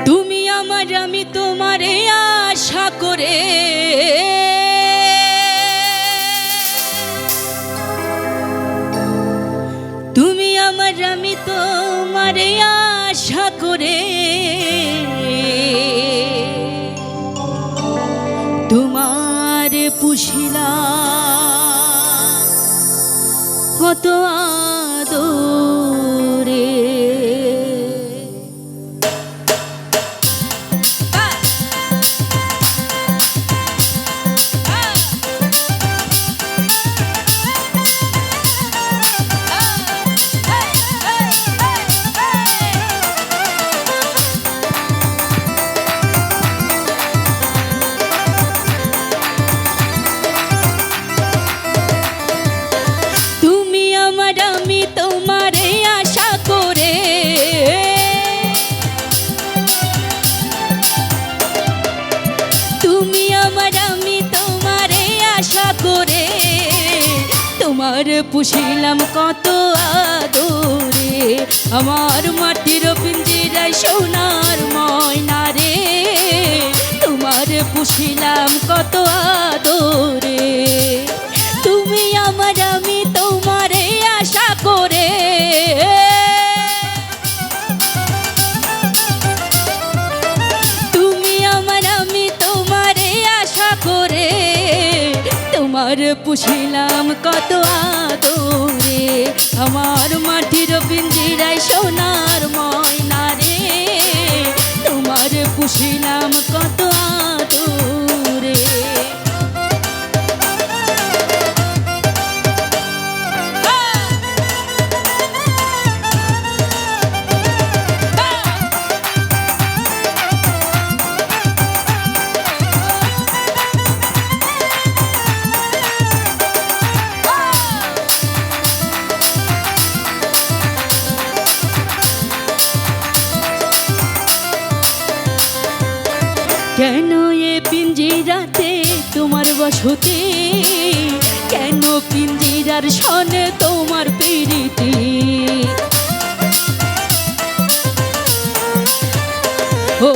তুমি আমার আমি তোমারে আশা করে তুমি আমার আমি তোমারে আশা করে তোমার পুষিলাম কত আদরে তোমার পুষিলাম কত আদরে আমার মাটির পিঞ্জিরায় সোনার ময়না রে তোমার পুষিলাম কত আদরে তুমি আমার আমি তোমারে আশা করে তুমি আমার আমি তোমারে আশা করে তোমার পুষিলাম কত আদরে আমার মাটির পিঞ্জিরায় সোনার ময়না রে তোমার পুষিলাম কত আদরে কেন এ পিঞ্জিরাতে তোমার বসতি কেন পিঞ্জিরার সনে তোমার প্রীতি ও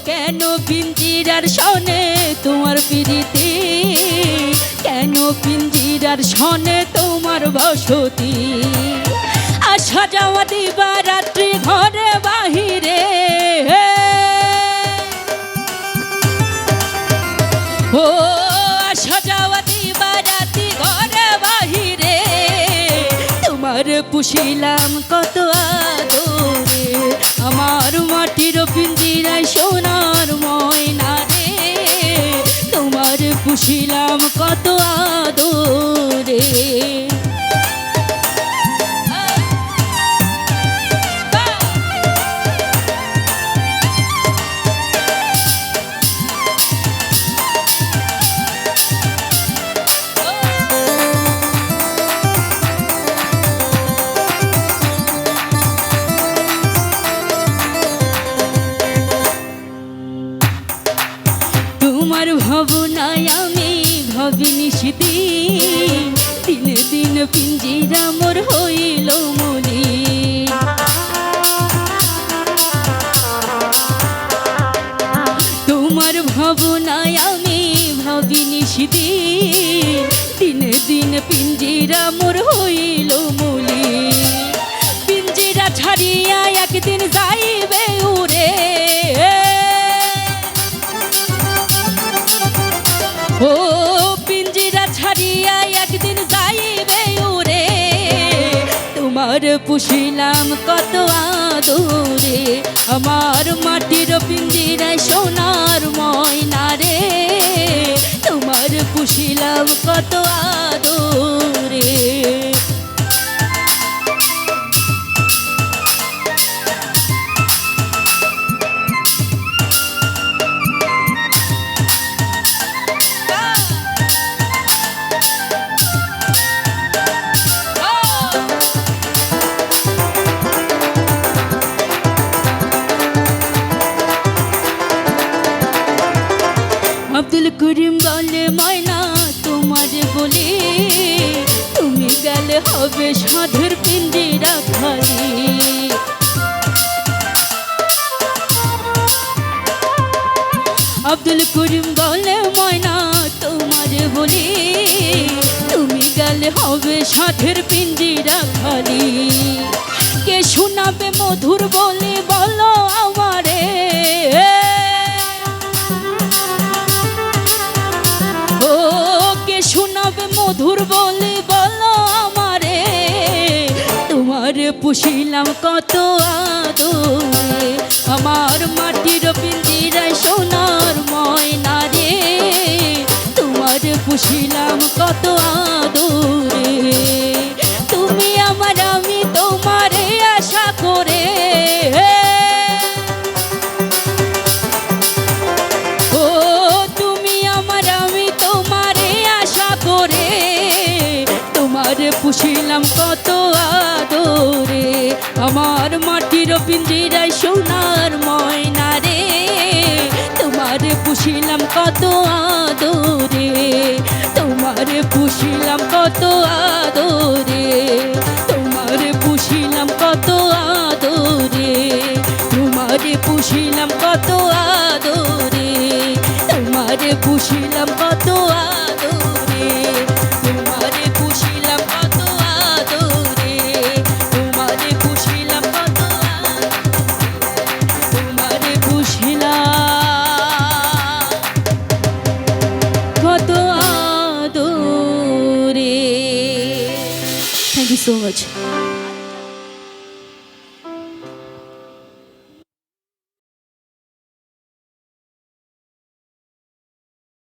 কেন পিঞ্জিরার সনে তোমার প্রীতি কেন পিঞ্জিরার সনে তোমার বসতি আসা যাওয়া দিবা রাত্রি ঘরে বাহিরে ও আসা যাওয়া দিবা রাতি ঘরে বাহিরে তোমার পুষিলাম কত আদরে আমার মাটির পিঞ্জিরায় সোনার ময়না রে তোমার পুষিলাম কত আদরে তোমার ভাবনায় আমি ভাবিনি সেদিন দিন দিন পিঞ্জিরা মোর হইল মলি তোমার ভাবনায় আমি ভাবিনি সেদিন দিন দিন পিঞ্জিরা মোর হইল মলি পিঞ্জিরা ছাড়িয়া একদিন যাইবে উড়ে ও পিঞ্জিরা ছাড়িয়া একদিন যাইবে উড়ে তোমার পুষিলাম কত আদরে আমার মাটির পিঞ্জিরায় সোনার ময়না রে তোমার পুষিলাম কত আদরে আব্দুল করিম বলে ময়না তোমার বলে তুমি গেলে হবে সাধুর পিঞ্জিরা খালি আব্দুল করিম বলে ময়না তোমার বলি, তুমি গেলে হবে ষাটের পিঞ্জিরা খালি। কে শোনাবে মধুর বলে বলো আমারে, ও কে শোনাবে মধুর বলে বলো আমারে। তোমার পুষিলাম কত আদরে, আমার মাটির পিঞ্জিরায় সোনার ময়না রে। তোমার পুষিলাম কত আদরে, তুমি আমার আমি তোমারে আশা করে। ও তুমি আমার আমি তোমারে আশা করে, তোমার পুষিলাম কত আদরে, আমার মাটির পিঞ্জিরায় সোনার ময়না রে। তোমার পুষিলাম কত আদরে, তোমার পুষিলাম কত আদরে, তোমার পুষিলাম কত আদরে, তোমার পুষিলাম কত আদরে, তোমার পুষিলাম কত আদরে, তোমার পুষিলাম কত আদরে, তোমার পুষিলাম কত আদরে, তোমার পুষিলাম কত আদরে। Thank you so much.